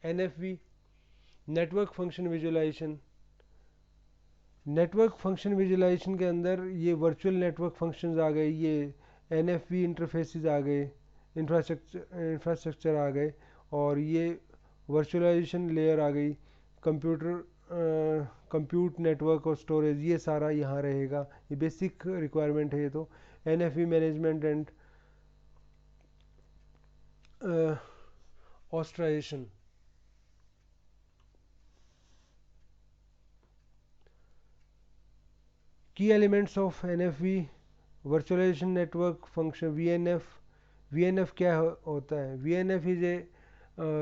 NFV network function virtualisation. Network function virtualisation के अंदर ये वर्चुअल नेटवर्क फंक्शंस आ गए, ये NFV इंटरफेसेस आ गए, इंफ्रास्ट्रक्चर आ गए, और ये वर्चुअलाइजेशन लेयर आ गई, कंप्यूट नेटवर्क और स्टोरेज, ये सारा यहाँ रहेगा। ये बेसिक रिक्वायरमेंट है ये तो। NFV management and orchestration. Key elements of NFV virtualization network function VNF। VNF क्या होता है? VNF is a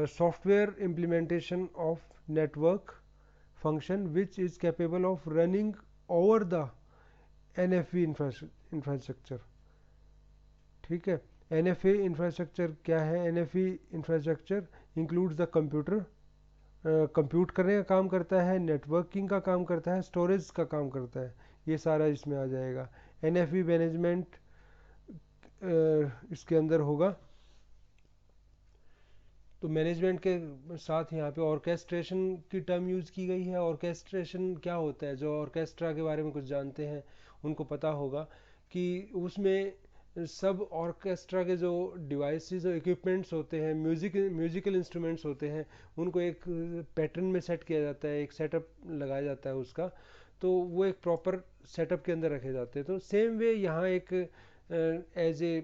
software implementation of network function which is capable of running over the NFV infrastructure। ठीक है, NFV infrastructure क्या है? NFV infrastructure includes the computer, compute करने का काम करता है, नेटवर्किंग का काम करता है, स्टोरेज का काम करता है, ये सारा इसमें आ जाएगा। NFV मैनेजमेंट इसके अंदर होगा। तो मैनेजमेंट के साथ यहाँ पे ऑर्केस्ट्रेशन की टर्म यूज़ की गई है। ऑर्केस्ट्रेशन क्या होता है? जो ऑर्केस्ट्रा के बारे में कुछ जानते हैं उनको पता होगा कि उसमें सब ऑर्केस्ट्रा के जो डिवाइसेस और इक्विपमेंट्स होते हैं, म्यूजिकल इंस्ट्रूमेंट्स होते हैं, उनको एक पैटर्न में सेट किया जाता है, एक सेटअप लगाया जाता है उसका, तो वो एक प्रॉपर सेटअप के अंदर रखे जाते हैं। तो सेम वे यहाँ एक एज ए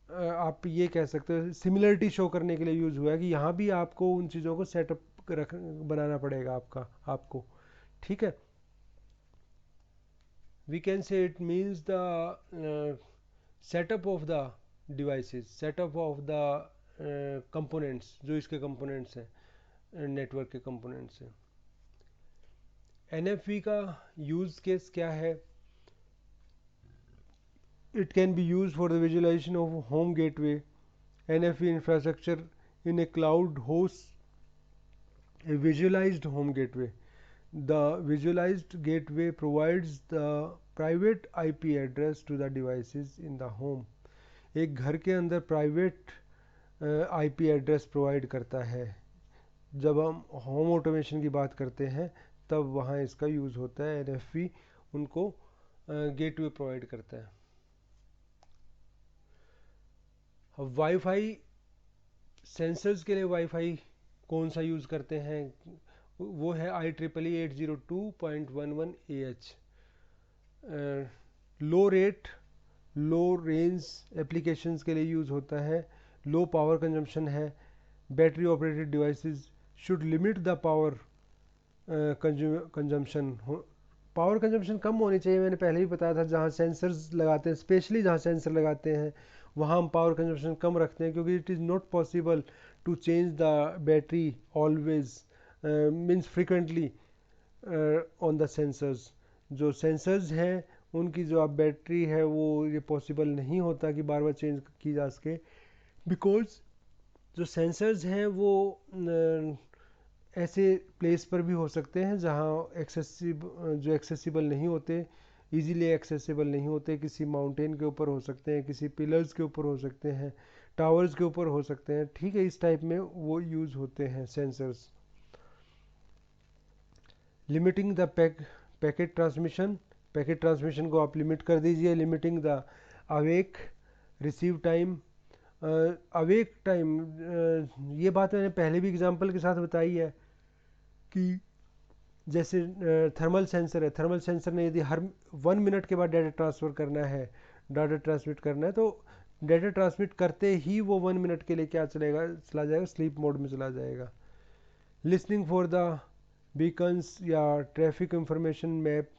आप ये कह सकते हो सिमिलरिटी शो करने के लिए यूज़ हुआ है कि यहाँ भी आपको उन चीज़ों को सेटअप रख बनाना पड़ेगा आपको। ठीक है, we can say it means the setup of the devices, setup of the components, जो इसके कंपोनेंट्स हैं, नेटवर्क के कंपोनेंट्स हैं। NFV का यूज़ केस क्या है? It can be used for the visualization of home gateway, NFV infrastructure in a cloud hosts a visualized home gateway. The visualized gateway provides the private IP address to the devices in the home. एक घर के अंदर private IP address provide करता है। जब हम home automation की बात करते हैं तब वहाँ इसका यूज़ होता है। NFV उनको गेटवे प्रोवाइड करता है। वाईफाई सेंसर्स के लिए वाईफाई कौन सा यूज़ करते हैं? वो है IEEE 802.11AH। Low rate low range applications के लिए यूज़ होता है, लो पावर कंजम्पशन है। Battery operated devices should limit the power consumption. Power consumption कम होनी चाहिए, मैंने पहले ही बताया था। जहाँ सेंसर्स लगाते हैं, स्पेशली जहाँ सेंसर लगाते हैं, वहाँ हम पावर कंजम्पशन कम रखते हैं, क्योंकि it is not possible to change the battery always means frequently on the sensors. जो सेंसर्स हैं उनकी जो आप बैटरी है वो ये पॉसिबल नहीं होता कि बार बार चेंज की जा सके, बिकॉज जो सेंसर्स हैं वो ऐसे प्लेस पर भी हो सकते हैं जहाँ एक्सेसिबल नहीं होते, इजीली एक्सेसिबल नहीं होते। किसी माउंटेन के ऊपर हो सकते हैं, किसी पिलर्स के ऊपर हो सकते हैं, टावर्स के ऊपर हो सकते हैं। ठीक है, इस टाइप में वो यूज़ होते हैं sensors. Limiting the packet transmission, packet transmission को आप लिमिट कर दीजिए। Limiting the awake receive time, awake time, ये बात मैंने पहले भी एग्जांपल के साथ बताई है कि जैसे थर्मल सेंसर है, थर्मल सेंसर ने यदि हर 1 मिनट के बाद डाटा ट्रांसफ़र करना है, डाटा ट्रांसमिट करना है, तो डाटा ट्रांसमिट करते ही वो 1 मिनट के लिए क्या चला जाएगा, स्लीप मोड में चला जाएगा। लिसनिंग फॉर द बीकन्स या traffic information map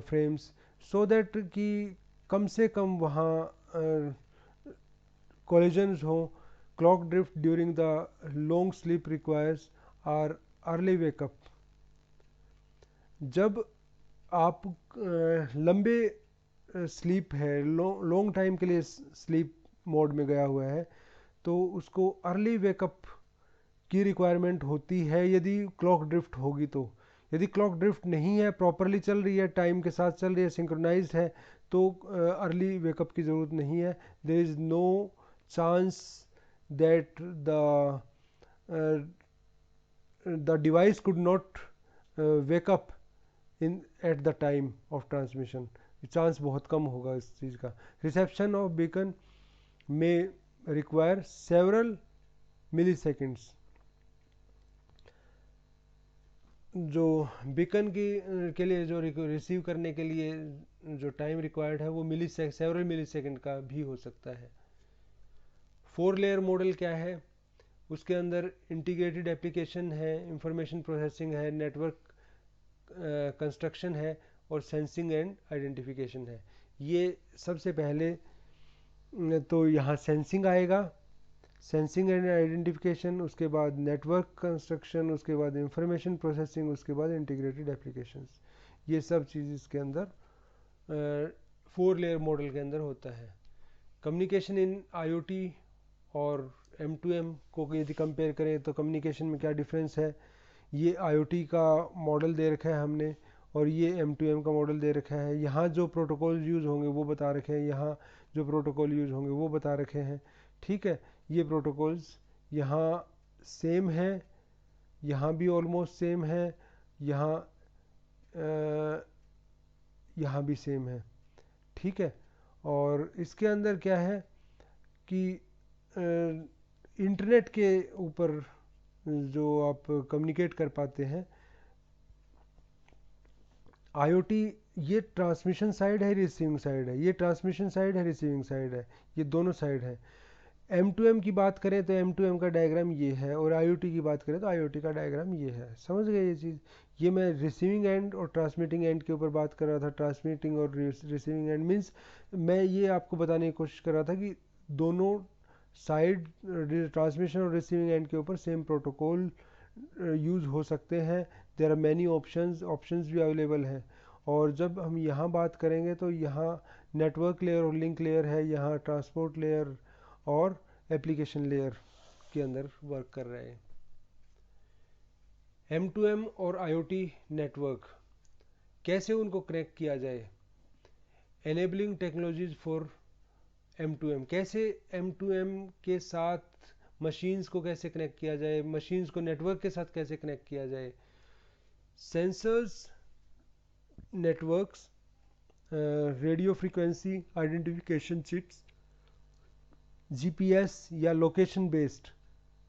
frames, so that कि कम से कम वहाँ कोलिजन्स हो। Clock drift during the long sleep requires are early wake up. जब आप लंबे स्लीप है, लॉन्ग टाइम के लिए स्लीप मोड में गया हुआ है, तो उसको अर्ली वेकअप की रिक्वायरमेंट होती है यदि क्लॉक ड्रिफ्ट होगी तो। यदि क्लॉक ड्रिफ्ट नहीं है, प्रॉपरली चल रही है, टाइम के साथ चल रही है, सिंक्रोनाइज्ड है, तो अर्ली वेकअप की ज़रूरत नहीं है। There is no chance that the the device could not wake up in at the time of transmission, chance बहुत कम होगा इस चीज़ का. रिसेप्शन ऑफ बीकन में रिक्वायर सेवरल मिली सेकेंड्स. जो बीकन की के लिए जो रिसीव करने के लिए जो टाइम रिक्वायर्ड है वो सेवरल मिली सेकेंड का भी हो सकता है. 4 लेयर मॉडल क्या है? उसके अंदर इंटीग्रेटेड एप्लीकेशन है, इंफॉर्मेशन प्रोसेसिंग है, नेटवर्क कंस्ट्रक्शन है और सेंसिंग एंड आइडेंटिफिकेशन है. ये सबसे पहले तो यहाँ सेंसिंग आएगा, सेंसिंग एंड आइडेंटिफिकेशन, उसके बाद नेटवर्क कंस्ट्रक्शन, उसके बाद इंफॉर्मेशन प्रोसेसिंग, उसके बाद इंटीग्रेटेड एप्लीकेशंस. ये सब चीज़ इसके अंदर 4 लेयर मॉडल के अंदर होता है. कम्युनिकेशन इन आईओटी और M2M को यदि कंपेयर करें तो कम्युनिकेशन में क्या डिफरेंस है? ये आईओटी का मॉडल दे रखा है हमने और ये M2M का मॉडल दे रखा है. यहाँ जो प्रोटोकॉल यूज़ होंगे वो बता रखे हैं, यहाँ जो प्रोटोकॉल यूज़ होंगे वो बता रखे हैं. ठीक है, ये प्रोटोकॉल्स यहाँ सेम है, यहाँ भी ऑलमोस्ट सेम है, यहाँ भी सेम है. ठीक है, और इसके अंदर क्या है कि इंटरनेट के ऊपर जो आप कम्युनिकेट कर पाते हैं. आईओटी ये ट्रांसमिशन साइड है, रिसीविंग साइड है, ये ट्रांसमिशन साइड है, रिसीविंग साइड है, ये दोनों साइड है. M2M की बात करें तो M2M का डायग्राम ये है और IoT की बात करें तो IoT का डायग्राम ये है. समझ गए ये चीज़? ये मैं रिसीविंग एंड और ट्रांसमिटिंग एंड के ऊपर बात कर रहा था. ट्रांसमिटिंग और रिसीविंग एंड मीन्स मैं ये आपको बताने की कोशिश कर रहा था कि दोनों साइड ट्रांसमिशन और रिसीविंग एंड के ऊपर सेम प्रोटोकॉल यूज़ हो सकते हैं. देयर आर मैनी ऑप्शंस भी अवेलेबल हैं. और जब हम यहाँ बात करेंगे तो यहाँ नेटवर्क लेयर और लिंक लेयर है, यहाँ ट्रांसपोर्ट लेयर और एप्लीकेशन लेयर के अंदर वर्क कर रहे हैं. M2M और IoT नेटवर्क कैसे उनको कनेक्ट किया जाए? एनेबलिंग टेक्नोलॉजीज फॉर M2M, कैसे M2M के साथ मशीन्स को कैसे कनेक्ट किया जाए, मशीन्स को नेटवर्क के साथ कैसे कनेक्ट किया जाए. Sensors, networks, radio frequency identification chips, GPS या location based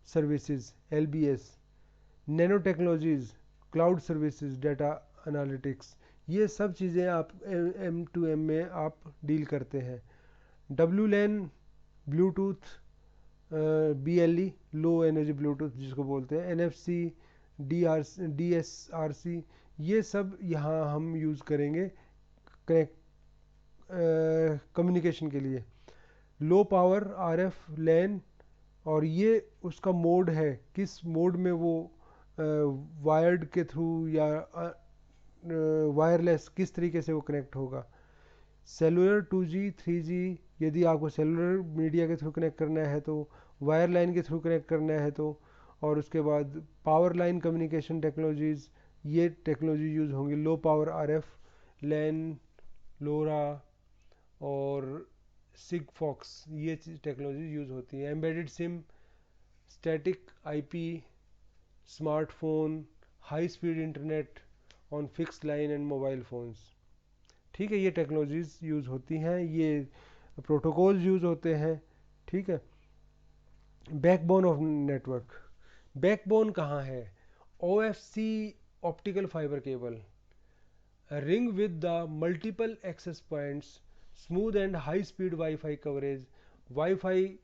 services LBS, nano technologies, cloud services, data analytics, ये सब चीज़ें आप M2M में आप डील करते हैं. WLAN, Bluetooth, BLE low energy Bluetooth जिसको बोलते हैं, NFC, DSRC, ये सब यहाँ हम यूज़ करेंगे कम्युनिकेशन के लिए. लो पावर RF लैन, और ये उसका मोड है, किस मोड में वो वायर्ड के थ्रू या वायरलेस किस तरीके से वो कनेक्ट होगा. सेलुलर 2G 3G, यदि आपको सेलुलर मीडिया के थ्रू कनेक्ट करना है तो, वायर लाइन के थ्रू कनेक्ट करना है तो, और उसके बाद पावर लाइन कम्युनिकेशन टेक्नोलॉजीज़, ये टेक्नोलॉजी यूज़ होंगी. लो पावर RF लैन, लोरा और सिगफॉक्स, ये टेक्नोलॉजी यूज़ होती है. Embedded SIM, static IP, smartphone, high speed internet on fix line and mobile phones. ठीक है, ये टेक्नोलॉजीज़ यूज़ होती हैं, ये प्रोटोकॉल्स यूज़ होते हैं. ठीक है. बैकबोन ऑफ नेटवर्क, बैकबोन कहाँ है? OFC optical fibre cable, ring with the multiple access points, smooth and high speed wifi coverage, wifi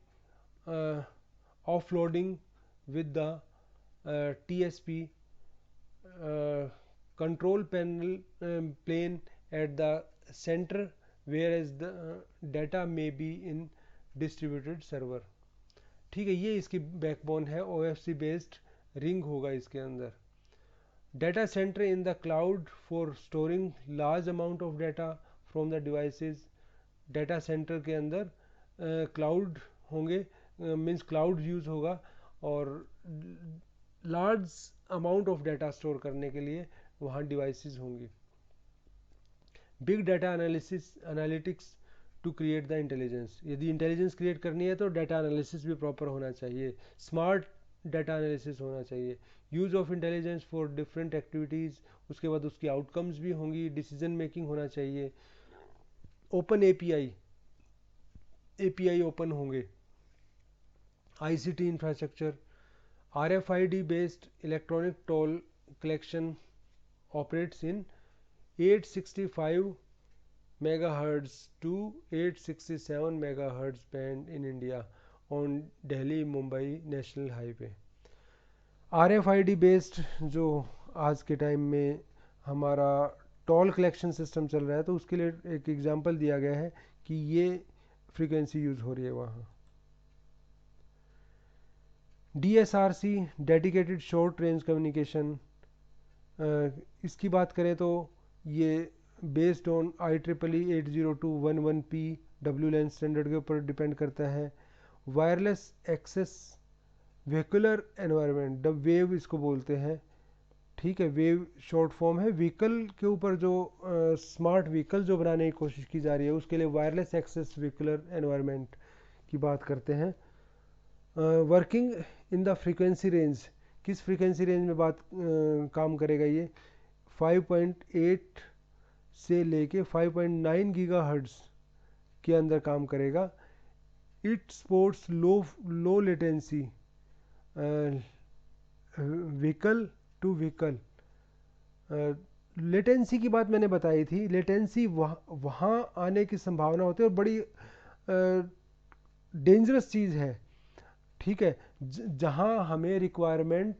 offloading with the TSP, control panel plane at the center whereas the data may be in distributed server. ठीक है, ये इसकी backbone है. OFC based ring होगा इसके अंदर. Data centre in the cloud for storing large amount of data from the devices. Data centre के अंदर क्लाउड होंगे, मीन्स क्लाउड यूज़ होगा और large amount of data store करने के लिए वहाँ डिवाइसेस होंगी. Big data analytics to create the intelligence, यदि इंटेलिजेंस क्रिएट करनी है तो डाटा एनालिसिस भी प्रॉपर होना चाहिए. स्मार्ट डाटा एनालिसिस होना चाहिए, use of intelligence for different activities, उसके बाद उसकी आउटकम्स भी होंगी, डिसीजन मेकिंग होना चाहिए, ओपन एपीआई ओपन होंगे, ICT infrastructure, RFID based electronic toll collection operates in 865 megahertz to 867 megahertz band in India on Delhi Mumbai National Highway। RFID based जो आज के टाइम में हमारा टोल कलेक्शन सिस्टम चल रहा है, तो उसके लिए एक एग्जांपल दिया गया है कि ये फ्रीक्वेंसी यूज़ हो रही है वहाँ। DSRC dedicated short range communication, इसकी बात करें तो ये based on IEEE 802.11p WLAN standard के ऊपर डिपेंड करता है। Wireless access vehicular environment, the wave इसको बोलते हैं, ठीक है, वेव शॉर्ट फॉर्म है। व्हीकल के ऊपर जो स्मार्ट व्हीकल जो बनाने की कोशिश की जा रही है, उसके लिए वायरलेस एक्सेस व्हीकुलर एनवायरनमेंट की बात करते हैं। Working in the frequency range, किस फ्रीक्वेंसी रेंज में काम करेगा ये, 5.8 से लेके 5.9 गीगाहर्ट्ज़ के अंदर काम करेगा। It supports low latency vehicle to vehicle. Latency की बात मैंने बताई थी, लेटेंसी वहाँ आने की संभावना होती है और बड़ी डेंजरस चीज़ है, ठीक है। जहाँ हमें रिक्वायरमेंट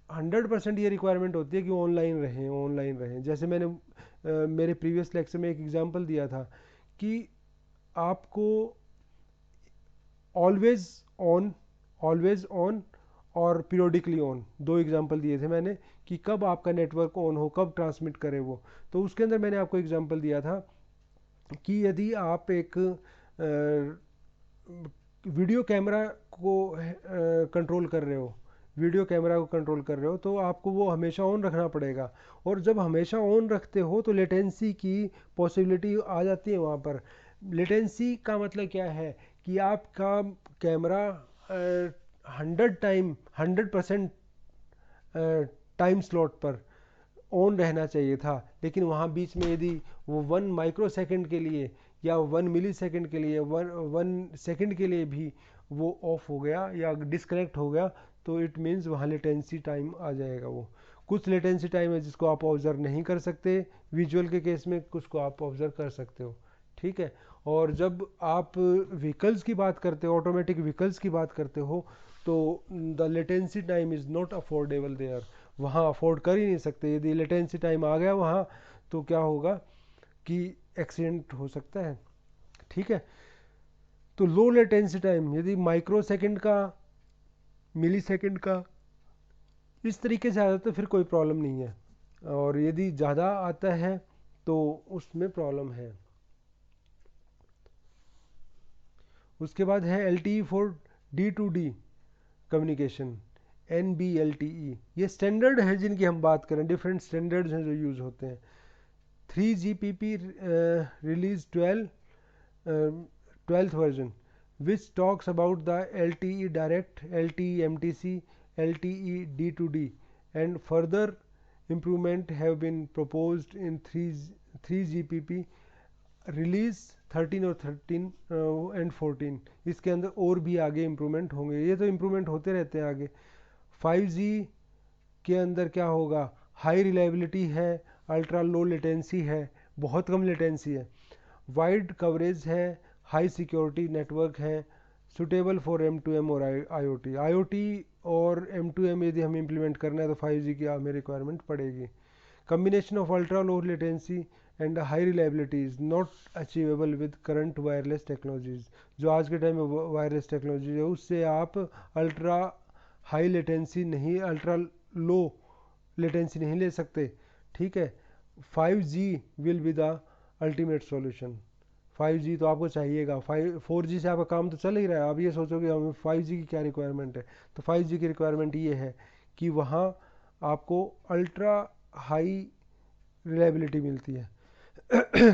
100% ये रिक्वायरमेंट होती है कि ऑनलाइन रहें। जैसे मैंने मेरे प्रीवियस लेक्चर में एक एग्जांपल दिया था कि आपको ऑलवेज ऑन और पीरियोडिकली ऑन, दो एग्जांपल दिए थे मैंने कि कब आपका नेटवर्क ऑन हो, कब ट्रांसमिट करे वो। तो उसके अंदर मैंने आपको एग्जांपल दिया था कि यदि आप एक वीडियो कैमरा को कंट्रोल कर रहे हो, तो आपको वो हमेशा ऑन रखना पड़ेगा। और जब हमेशा ऑन रखते हो तो लेटेंसी की पॉसिबिलिटी आ जाती है वहाँ पर। लेटेंसी का मतलब क्या है कि आपका कैमरा 100% टाइम स्लॉट पर ऑन रहना चाहिए था, लेकिन वहाँ बीच में यदि वो 1 माइक्रो सेकेंड के लिए या 1 मिली सेकेंड के लिए 1 सेकेंड के लिए भी वो ऑफ हो गया या डिस्कनेक्ट हो गया, तो इट मीन्स वहाँ लेटेंसी टाइम आ जाएगा। वो कुछ लेटेंसी टाइम है जिसको आप ऑब्जर्व नहीं कर सकते विजुअल के केस में, कुछ को आप ऑब्जर्व कर सकते हो, ठीक है। और जब आप व्हीकल्स की बात करते हो, ऑटोमेटिक व्हीकल्स की बात करते हो, तो the latency time is not affordable there, वहाँ अफोर्ड कर ही नहीं सकते। यदि लेटेंसी टाइम आ गया वहाँ तो क्या होगा कि एक्सीडेंट हो सकता है, ठीक है। तो लो लेटेंसी टाइम यदि माइक्रो सेकेंड का, मिली सेकेंड का, इस तरीके से आता है तो फिर कोई प्रॉब्लम नहीं है, और यदि ज़्यादा आता है तो उसमें प्रॉब्लम है। उसके बाद है LTE for D2D communication, NB-LTE। ये स्टैंडर्ड है जिनकी हम बात करें, डिफरेंट स्टैंडर्ड्स हैं जो यूज़ होते हैं। 3GPP release 12th version which talks about the LTE direct, LTE MTC, LTE D2D, and further improvement have been proposed in 3GPP release 13 और 13 एंड 14। इसके अंदर और भी आगे इम्प्रूवमेंट होंगे, ये तो इम्प्रूवमेंट होते रहते हैं आगे। 5G के अंदर क्या होगा, हाई रिलायबिलिटी है, अल्ट्रा लो लेटेंसी है, बहुत कम लेटेंसी है, वाइड कवरेज है, हाई सिक्योरिटी नेटवर्क है, सुटेबल फॉर M2M और IoT और M2M यदि हमें इम्प्लीमेंट करना है तो 5G की हमें रिक्वायरमेंट पड़ेगी। Combination of ultra low latency and high reliability is not achievable with current wireless technologies. जो आज के टाइम में वायरलेस टेक्नोलॉजी है उससे आप अल्ट्रा हाई लेटेंसी नहीं, अल्ट्रा लो लेटेंसी नहीं ले सकते, ठीक है। 5G will be the ultimate solution. 5G तो आपको चाहिएगा, 4G से आपका काम तो चल ही रहा है। आप ये सोचोगे हमें 5G की क्या रिक्वायरमेंट है, तो 5G की रिक्वायरमेंट ये है कि वहाँ आपको अल्ट्रा हाई रिलायबिलिटी मिलती है।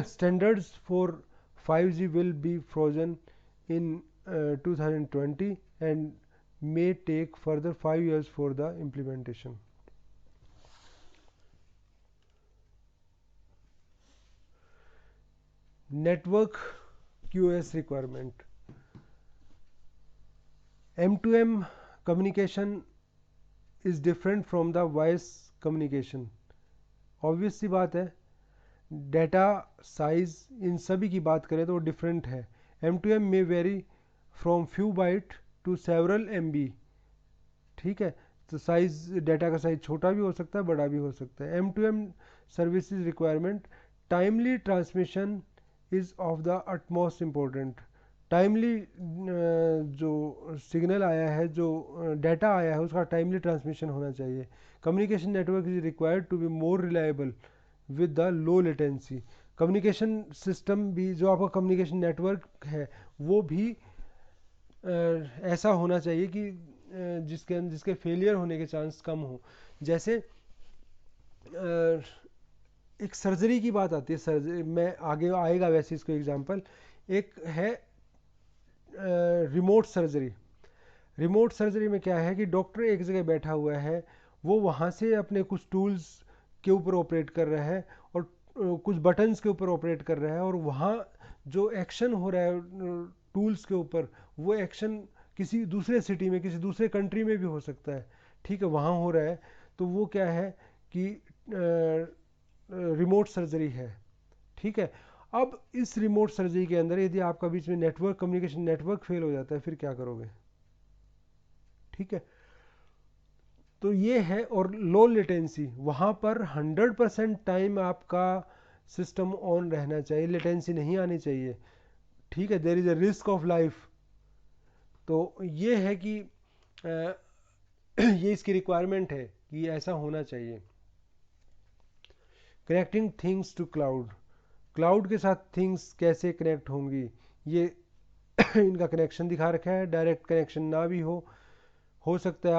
Standards for 5G will be frozen in 2020 and may take further 5 years for the implementation. Network QoS requirement. M2M communication is different from the voice communication. Obvious सी बात है, डाटा साइज इन सभी की बात करें तो वो डिफरेंट है. M2M में vary from few byte to several MB. ठीक है, तो साइज, डाटा का साइज छोटा भी हो सकता है, बड़ा भी हो सकता है. M2M services requirement. Timely transmission is of the utmost important. Timely जो सिग्नल आया है, जो डाटा आया है, उसका टाइमली ट्रांसमिशन होना चाहिए. Communication network is required to be more reliable with the low latency. Communication system भी, जो आपका कम्युनिकेशन नेटवर्क है, वो भी ऐसा होना चाहिए कि जिसके फेलियर होने के चांस कम हो. जैसे एक सर्जरी की बात आती है, सर्जरी में आगे आएगा वैसे इसको एग्जांपल. एक है रिमोट सर्जरी. रिमोट सर्जरी में क्या है कि डॉक्टर एक जगह बैठा हुआ है, वो वहाँ से अपने कुछ टूल्स के ऊपर ऑपरेट कर रहा है और कुछ बटन्स के ऊपर ऑपरेट कर रहा है, और वहाँ जो एक्शन हो रहा है टूल्स के ऊपर, वो एक्शन किसी दूसरे सिटी में, किसी दूसरे कंट्री में भी हो सकता है. ठीक है, वहाँ हो रहा है, तो वो क्या है कि रिमोट सर्जरी है. ठीक है, अब इस रिमोट सर्जरी के अंदर यदि आपका बीच में नेटवर्क, कम्युनिकेशन नेटवर्क फेल हो जाता है, फिर क्या करोगे? ठीक है, तो ये है. और लो लेटेंसी, वहाँ पर 100% टाइम आपका सिस्टम ऑन रहना चाहिए, लेटेंसी नहीं आनी चाहिए. ठीक है, there is a risk of life. तो ये है कि ये इसकी रिक्वायरमेंट है कि ऐसा होना चाहिए. Connecting things to cloud. Cloud के साथ थिंग्स कैसे कनेक्ट होंगी, ये इनका कनेक्शन दिखा रखा है. डायरेक्ट कनेक्शन ना भी हो सकता है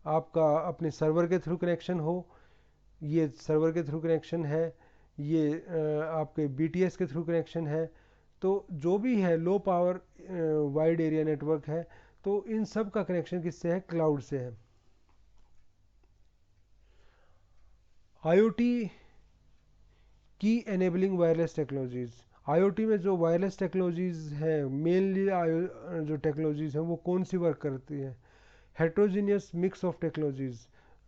आपका अपने सर्वर के थ्रू कनेक्शन हो. ये सर्वर के थ्रू कनेक्शन है, ये आपके BTS के थ्रू कनेक्शन है. तो जो भी है, low power wide area network है, तो इन सब का कनेक्शन किससे है? क्लाउड से है. IoT की एनेबलिंग वायरलेस टेक्नोलॉजीज़. IoT में जो वायरलेस टेक्नोलॉजीज़ हैं, मेनली जो टेक्नोलॉजीज़ हैं वो कौन सी वर्क करती हैं? Heterogeneous mix of technologies,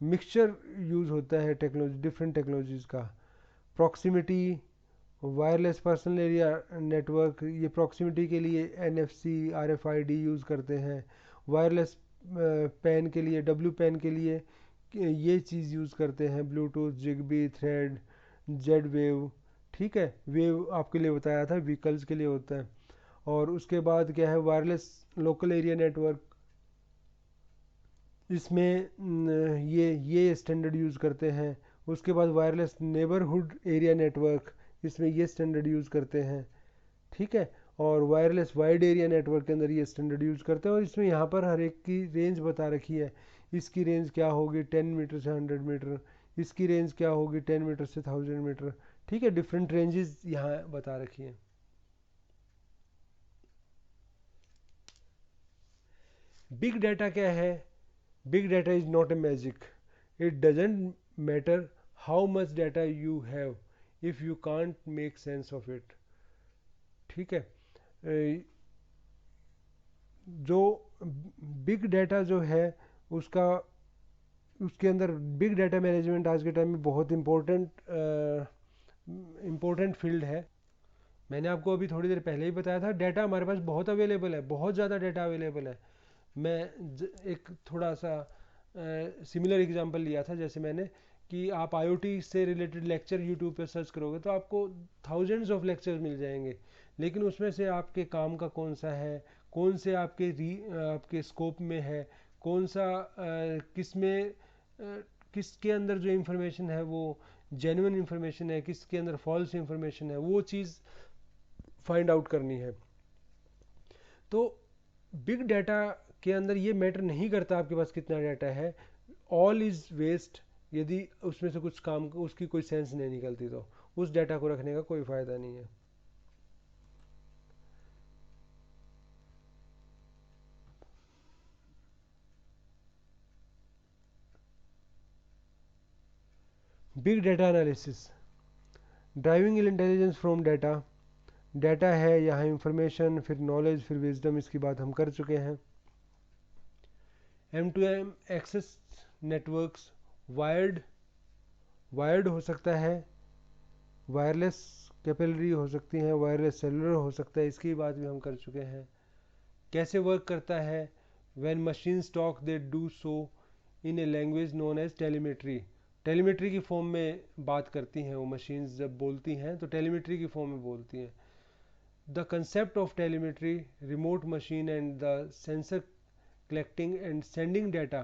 mixture use होता है टेक्नोलॉजी, डिफरेंट टेक्नोलॉजीज़ का. Proximity, wireless personal area network, ये प्रॉक्सिमिटी के लिए NFC RFID यूज़ करते हैं. वायरलेस पैन के लिए, WPAN के लिए ये चीज़ यूज़ करते हैं, Bluetooth, Zigbee, thread, Z wave. ठीक है, वेव आपके लिए बताया था, व्हीकल्स के लिए होता है. और उसके बाद क्या है? Wireless local area network. इसमें ये स्टैंडर्ड यूज़ करते हैं. उसके बाद वायरलेस नेबरहुड एरिया नेटवर्क, इसमें ये स्टैंडर्ड यूज़ करते हैं. ठीक है, और वायरलेस वाइड एरिया नेटवर्क के अंदर ये स्टैंडर्ड यूज़ करते हैं. और इसमें यहाँ पर हर एक की रेंज बता रखी है. इसकी रेंज क्या होगी? 10 मीटर से 100 मीटर. इसकी रेंज क्या होगी? 10 मीटर से 1000 मीटर. ठीक है, डिफरेंट रेंजेस यहाँ बता रखी हैं. बिग डाटा क्या है? Big data is not a magic. It doesn't matter how much data you have if you can't make sense of it. ठीक है, जो बिग डाटा जो है उसका, उसके अंदर बिग डाटा मैनेजमेंट आज के टाइम में बहुत इम्पोर्टेंट फील्ड है. मैंने आपको अभी थोड़ी देर पहले ही बताया था, डाटा हमारे पास बहुत अवेलेबल है, बहुत ज़्यादा डाटा अवेलेबल है. मैं एक थोड़ा सा सिमिलर एग्जांपल लिया था. जैसे मैंने कि आप IoT से रिलेटेड लेक्चर यूट्यूब पे सर्च करोगे तो आपको थाउजेंड्स ऑफ लेक्चर्स मिल जाएंगे, लेकिन उसमें से आपके काम का कौन सा है, कौन से आपके स्कोप में है, कौन सा किस में किसके अंदर जो इन्फॉर्मेशन है वो जेन्युइन इन्फॉर्मेशन है, किसके अंदर फॉल्स इन्फॉर्मेशन है, वो चीज़ फाइंड आउट करनी है. तो बिग डाटा के अंदर ये मैटर नहीं करता आपके पास कितना डाटा है. ऑल इज़ वेस्ट यदि उसमें से कुछ काम, उसकी कोई सेंस नहीं निकलती, तो उस डाटा को रखने का कोई फ़ायदा नहीं है. Big data analysis, driving intelligence from data, data है यहाँ इंफॉर्मेशन, फिर नॉलेज, फिर विजडम, इसकी बात हम कर चुके हैं। M2M access networks, wired wired हो सकता है, वायरलेस कैपिलरी हो सकती हैं, वायरलेस सेलुलर हो सकता है, इसकी बात भी हम कर चुके हैं। कैसे वर्क करता है, when machines talk they do so in a language known as telemetry, telemetry की फॉर्म में बात करती हैं वो मशीन्स, जब बोलती हैं तो टेलीमेट्री की फॉर्म में बोलती हैं। The concept of telemetry, remote machine and the sensor collecting and sending data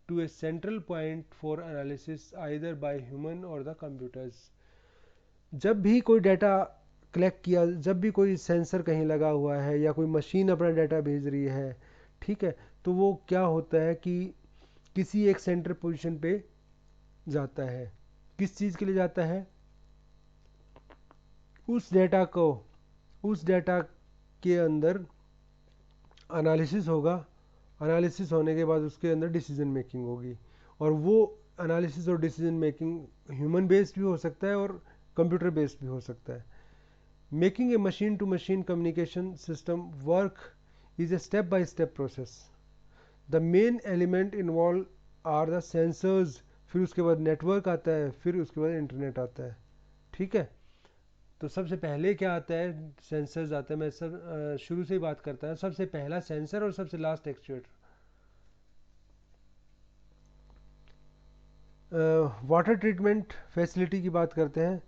to a central point for analysis either by human or the computers। जब भी कोई डाटा कलेक्ट किया, जब भी कोई सेंसर कहीं लगा हुआ है या कोई मशीन अपना डाटा भेज रही है, ठीक है, तो वो क्या होता है कि किसी एक सेंटर पोजीशन पे जाता है। किस चीज़ के लिए जाता है? उस डाटा के अंदर एनालिसिस होगा, एनालिसिस होने के बाद उसके अंदर डिसीजन मेकिंग होगी, और वो एनालिसिस और डिसीजन मेकिंग ह्यूमन बेस्ड भी हो सकता है और कंप्यूटर बेस्ड भी हो सकता है। Making a machine to machine communication system work is a step by step process. The main element involve are the sensors, फिर उसके बाद नेटवर्क आता है, फिर उसके बाद इंटरनेट आता है। ठीक है, तो सबसे पहले क्या आता है? सेंसर्स आता है। मैं सब शुरू से ही बात करता हूँ। सबसे पहला सेंसर और सबसे last actuator. Water treatment facility की बात करते हैं।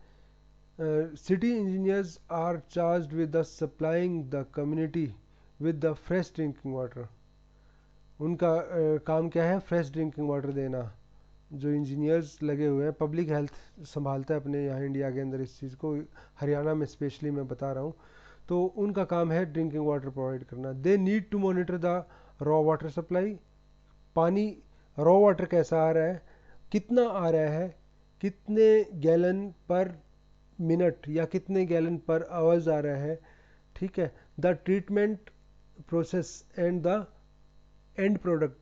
City engineers are charged with the supplying the community with the fresh drinking water. उनका काम क्या है? फ्रेश ड्रिंकिंग वाटर देना। जो इंजीनियर्स लगे हुए हैं, पब्लिक हेल्थ संभालता है अपने यहाँ इंडिया के अंदर इस चीज़ को, हरियाणा में स्पेशली मैं बता रहा हूँ, तो उनका काम है ड्रिंकिंग वाटर प्रोवाइड करना। They need to monitor the raw water supply. पानी, रॉ वाटर कैसा आ रहा है, कितना आ रहा है, कितने गैलन पर मिनट या कितने गैलन पर आवर्स आ रहा है। ठीक है, the treatment process and the end product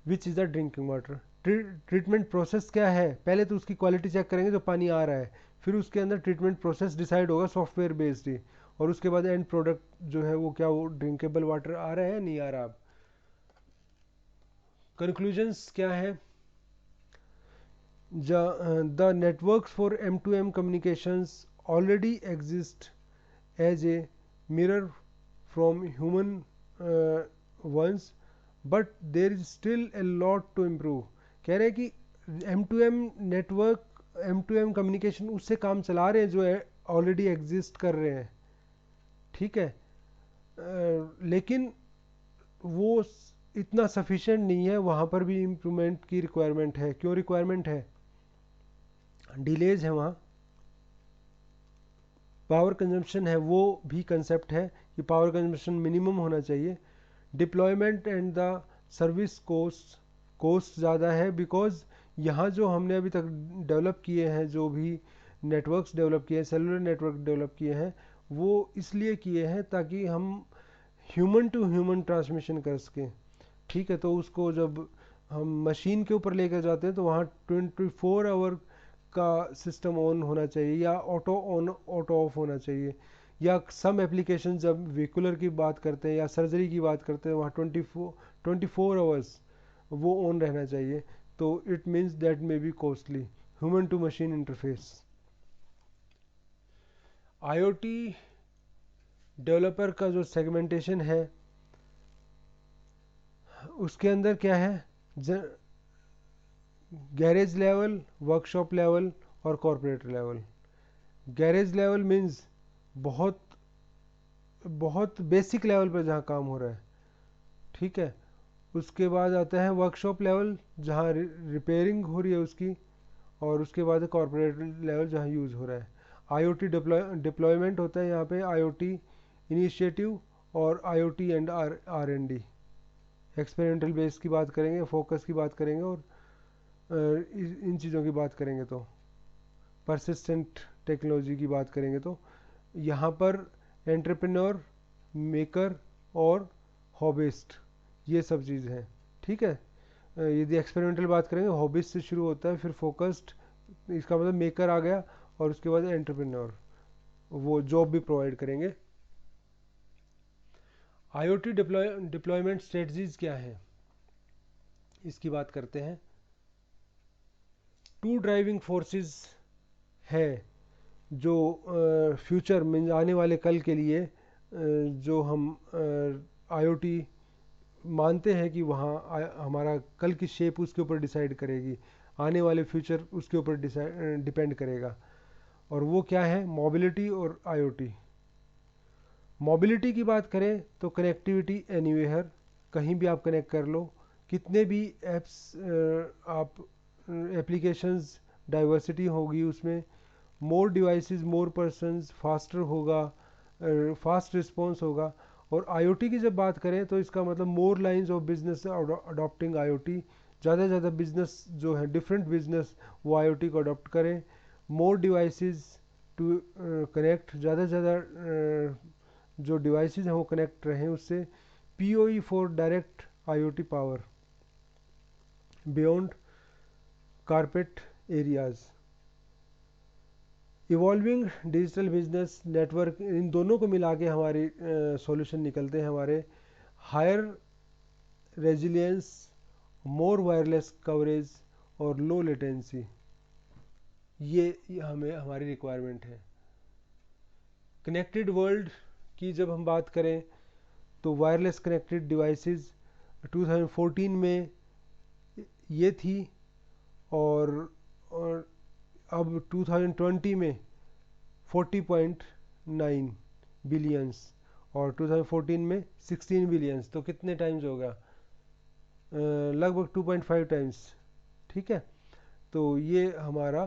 which is the drinking water. Treatment process क्या है? पहले तो उसकी क्वालिटी चेक करेंगे जो पानी आ रहा है, फिर उसके अंदर ट्रीटमेंट प्रोसेस डिसाइड होगा सॉफ्टवेयर बेस्ड ही, और उसके बाद एंड प्रोडक्ट जो है वो क्या, वो ड्रिंकेबल वाटर आ रहा है या नहीं आ रहा। कंक्लूजन्स क्या है? The networks for M2M communications already exist as a mirror from human ones, but there is still a lot to improve। कह रहे हैं कि M2M नेटवर्क, M2M कम्युनिकेशन उससे काम चला रहे हैं जो ऑलरेडी एग्जिस्ट कर रहे हैं। ठीक है, लेकिन वो इतना सफिशेंट नहीं है, वहाँ पर भी इम्प्रूवमेंट की रिक्वायरमेंट है। क्यों रिक्वायरमेंट है? डिलेज है वहाँ, पावर कंजम्पशन है, वो भी कंसेप्ट है कि पावर कंजम्पशन मिनिमम होना चाहिए। Deployment and the service cost ज़्यादा है, बिकॉज यहाँ जो हमने अभी तक डेवलप किए हैं, जो भी नेटवर्क्स डेवलप किए हैं, सेलुलर नेटवर्क डेवलप किए हैं, वो इसलिए किए हैं ताकि हम ह्यूमन टू ह्यूमन ट्रांसमिशन कर सकें। ठीक है, तो उसको जब हम मशीन के ऊपर लेकर जाते हैं तो वहाँ 24 आवर का सिस्टम ऑन होना चाहिए, या ऑटो ऑन ऑटो ऑफ होना चाहिए, या सम एप्लीकेशन जब व्हीकुलर की बात करते हैं या सर्जरी की बात करते हैं, वहाँ 24 आवर्स वो ऑन रहना चाहिए। तो it means that may be costly. Human to machine interface. IoT developer का जो सेगमेंटेशन है उसके अंदर क्या है? गैरेज लेवल, वर्कशॉप लेवल और corporate level. Garage level means बहुत बहुत बेसिक लेवल पर जहाँ काम हो रहा है। ठीक है, उसके बाद आता है वर्कशॉप लेवल जहाँ रिपेयरिंग हो रही है उसकी, और उसके बाद कॉर्पोरेट लेवल जहाँ यूज़ हो रहा है। IoT डिप्लॉयमेंट होता है यहाँ पे, IoT इनिशिएटिव और IoT and R&D। Experimental base की बात करेंगे, फोकस की बात करेंगे, और इन चीज़ों की बात करेंगे तो परसिस्टेंट टेक्नोलॉजी की बात करेंगे तो यहाँ पर एंटरप्रेन्योर, मेकर और हॉबिस्ट, ये सब चीज़ हैं। ठीक है, यदि एक्सपेरिमेंटल बात करेंगे, हॉबिस्ट से शुरू होता है, फिर फोकस्ड, इसका मतलब मेकर आ गया, और उसके बाद एंटरप्रेन्योर, वो जॉब भी प्रोवाइड करेंगे। आईओटी डिप्लॉयमेंट स्ट्रेटजीज क्या है, इसकी बात करते हैं। टू ड्राइविंग फोर्सेस है जो फ्यूचर में आने वाले कल के लिए जो हम आईओटी मानते हैं कि वहाँ हमारा कल की शेप उसके ऊपर डिसाइड करेगी, आने वाले फ्यूचर उसके ऊपर डिपेंड करेगा। और वो क्या है, मोबिलिटी और आईओटी। मोबिलिटी की बात करें तो कनेक्टिविटी एनीवेयर, कहीं भी आप कनेक्ट कर लो, कितने भी ऐप्स आप एप्लीकेशंस, डाइवर्सिटी होगी उसमें, मोर डिवाइसेस मोर पर्सन्स, फास्टर होगा, फास्ट रिस्पॉन्स होगा। और आईओटी की जब बात करें तो इसका मतलब more lines of business adopting IoT, ज़्यादा से ज़्यादा बिजनेस जो है डिफरेंट बिजनेस वो आईओटी को अडॉप्ट करें। मोर डिवाइसेस टू कनेक्ट, ज़्यादा से ज़्यादा जो डिवाइसेस हैं वो कनेक्ट रहें उससे। PoE for direct IoT power beyond carpet areas. Evolving digital business network, इन दोनों को मिला के हमारे सॉल्यूशन निकलते हैं हमारे। Higher resilience, more wireless coverage और लो लेटेंसी, ये हमें हमारी रिक्वायरमेंट है। कनेक्टेड वर्ल्ड की जब हम बात करें तो वायरलेस कनेक्टेड डिवाइसेस 2014 में ये थी, और अब 2020 में 40.9 बिलियंस, और 2014 में 16 बिलियंस, तो कितने टाइम्स होगा, लगभग 2.5 टाइम्स। ठीक है, तो ये हमारा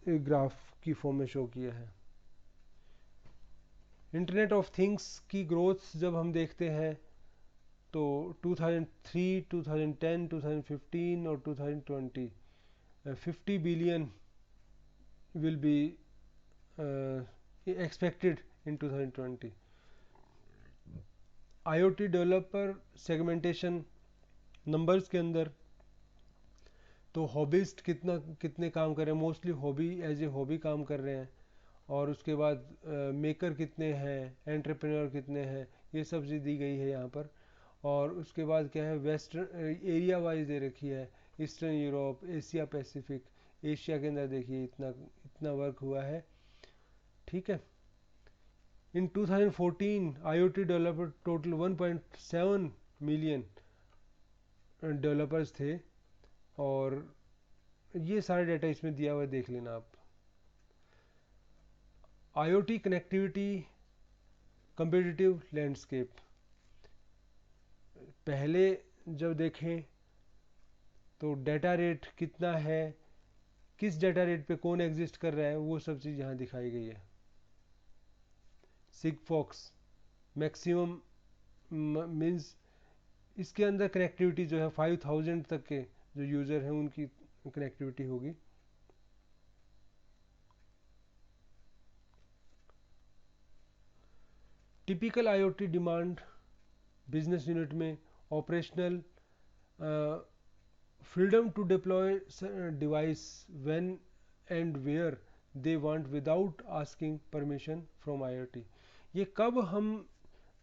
ग्राफ की फॉर्म में शो किया है। इंटरनेट ऑफ थिंग्स की ग्रोथ जब हम देखते हैं तो 2003, 2010, 2015 और 2020 50 billion will be expected in 2020। IoT developer segmentation numbers के अंदर तो हॉबिस्ट कितने काम कर रहे हैं, mostly hobby as a hobby काम कर रहे हैं। और उसके बाद मेकर कितने हैं, एंटरप्रेन्योर कितने हैं, ये सब चीज़ दी गई है यहाँ पर। और उसके बाद क्या है, वेस्टर्न एरिया वाइज दे रखी है, eastern Europe, Asia Pacific. Asia के अंदर देखिए इतना इतना वर्क हुआ है। ठीक है, इन 2014 IoT developer total 1.7 million developers थे, और ये सारे डाटा इसमें दिया हुआ है, देख लेना आप। IoT कनेक्टिविटी कंपेटिटिव लैंडस्केप, पहले जब देखें तो डाटा रेट कितना है, किस डाटा रेट पे कौन एग्जिस्ट कर रहा है, वो सब चीज़ यहाँ दिखाई गई है। सिगफॉक्स मैक्सिमम मीन्स इसके अंदर कनेक्टिविटी जो है 5000 तक के जो यूज़र हैं उनकी कनेक्टिविटी होगी। Typical IoT demand business unit में operational freedom to deploy device when and where they want without asking permission from IoT. ये कब हम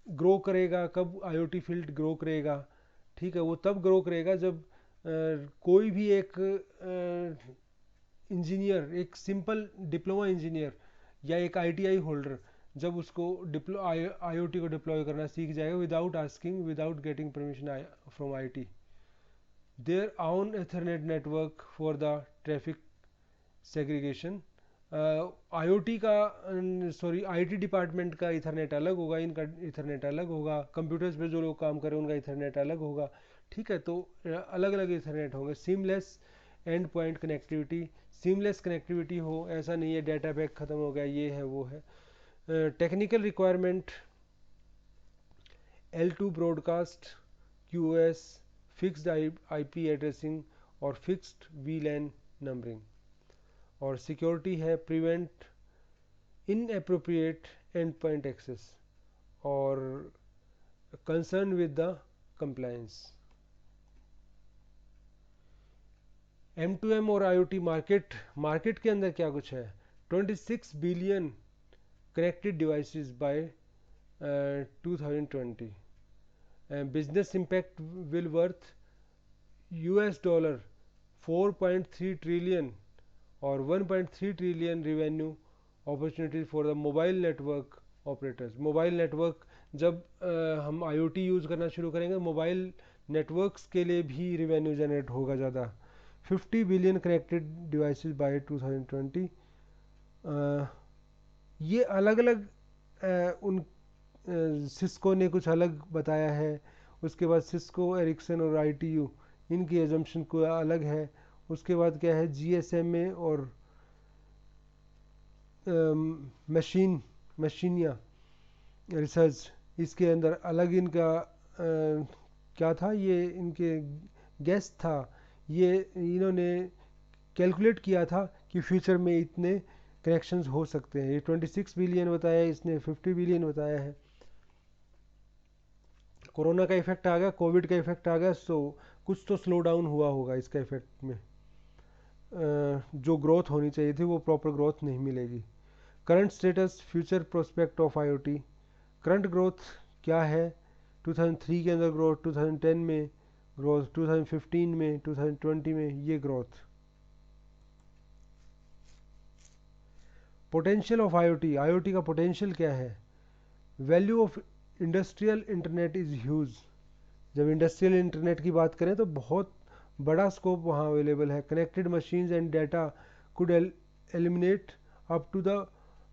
ग्रो करेगा, कब आईओटी फील्ड ग्रो करेगा, ठीक है, वो तब ग्रो करेगा जब कोई भी एक इंजीनियर, एक सिंपल डिप्लोमा इंजीनियर या एक आईटीआई होल्डर जब उसको आईओटी को डिप्लॉय करना सीख जाएगा without asking, without getting permission from IT. Their own Ethernet network for the traffic segregation. IoT का सॉरी आईटी डिपार्टमेंट का इथरनेट अलग होगा, इनका इथरनेट अलग होगा, कंप्यूटर्स पे जो लोग काम करें उनका इथरनेट अलग होगा। ठीक है, तो अलग अलग इथरनेट होंगे। Seamless and point connectivity, seamless connectivity हो, ऐसा नहीं है डाटा पैक ख़त्म हो गया, ये है वो है। Technical requirement L2 broadcast, QoS, fixed IP addressing और फिक्स्ड VLAN नंबरिंग। और सिक्योरिटी है prevent inappropriate end point access और concern with the compliance. M2M और IoT मार्केट के अंदर क्या कुछ है, 26 billion connected devices by 2020. Business impact will worth $, 4.3 trillion और 1.3 trillion revenue opportunity for the mobile network operators. Mobile network जब हम IoT यूज़ करना शुरू करेंगे, मोबाइल नेटवर्क्स के लिए भी रिवेन्यू जनरेट होगा ज़्यादा. 50 बिलियन कनेक्टेड डिवाइसेस बाय 2020. ये अलग अलग उन सिस्को ने कुछ अलग बताया है. उसके बाद सिस्को, एरिक्सन और ITU इनकी एजम्पशन को अलग है. उसके बाद क्या है, GSMA और मशीनिया रिसर्च, इसके अंदर अलग इनका क्या था, ये इनके गेस था. ये इन्होंने कैलकुलेट किया था कि फ्यूचर में इतने कनेक्शंस हो सकते हैं. ये 26 बिलियन बताया, इसने 50 बिलियन बताया है. कोरोना का इफेक्ट आ गया, कोविड का इफेक्ट आ गया, सो कुछ तो स्लो डाउन हुआ होगा इसका इफेक्ट में. जो ग्रोथ होनी चाहिए थी वो प्रॉपर ग्रोथ नहीं मिलेगी. Current status, future prospect of IoT. Current growth क्या है, 2003 के अंदर ग्रोथ, 2010 में ग्रोथ, 2015 में, 2020 में ये ग्रोथ. पोटेंशियल ऑफ IoT का पोटेंशियल क्या है. Value of industrial internet is huge. जब इंडस्ट्रियल इंटरनेट की बात करें तो बहुत बड़ा स्कोप वहाँ अवेलेबल है. Connected machines and data could eliminate up to the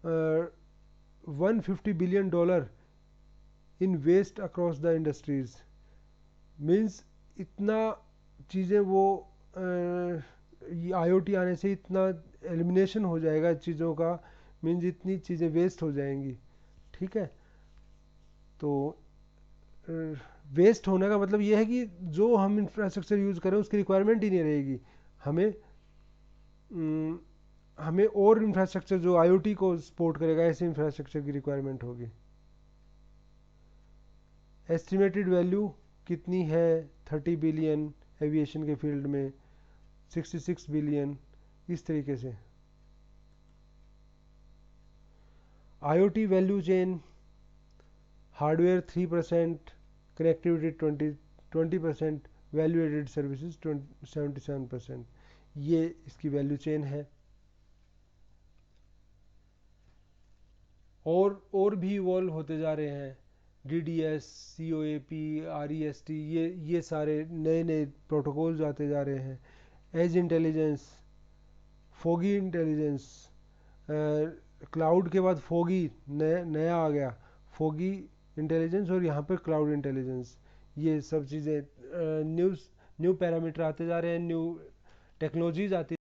$150 billion in waste across the industries. Means इतना चीज़ें वो IoT आने से इतना एलिमिनेशन हो जाएगा चीज़ों का, मीन्स इतनी चीज़ें वेस्ट हो जाएंगी. ठीक है, तो वेस्ट होने का मतलब ये है कि जो हम इंफ्रास्ट्रक्चर यूज़ करें उसकी रिक्वायरमेंट ही नहीं रहेगी. हमें हमें और इंफ्रास्ट्रक्चर जो IoT को सपोर्ट करेगा ऐसे इंफ्रास्ट्रक्चर की रिक्वायरमेंट होगी. एस्टिमेटेड वैल्यू कितनी है, 30 बिलियन. एविएशन के फील्ड में 66 बिलियन. इस तरीके से IoT value chain, hardware 3%, connectivity 20%, value added services 77%. ये इसकी वैल्यू चेन है. और भी इवॉल्व होते जा रहे हैं. DDS, COAP, REST, ये सारे नए नए प्रोटोकॉल्स आते जा रहे हैं. Edge intelligence, foggy intelligence, cloud के बाद फोगी नया आ गया, फोगी इंटेलिजेंस, और यहाँ पर क्लाउड इंटेलिजेंस. ये सब चीज़ें न्यू पैरामीटर आते जा रहे हैं, न्यू टेक्नोलॉजीज आती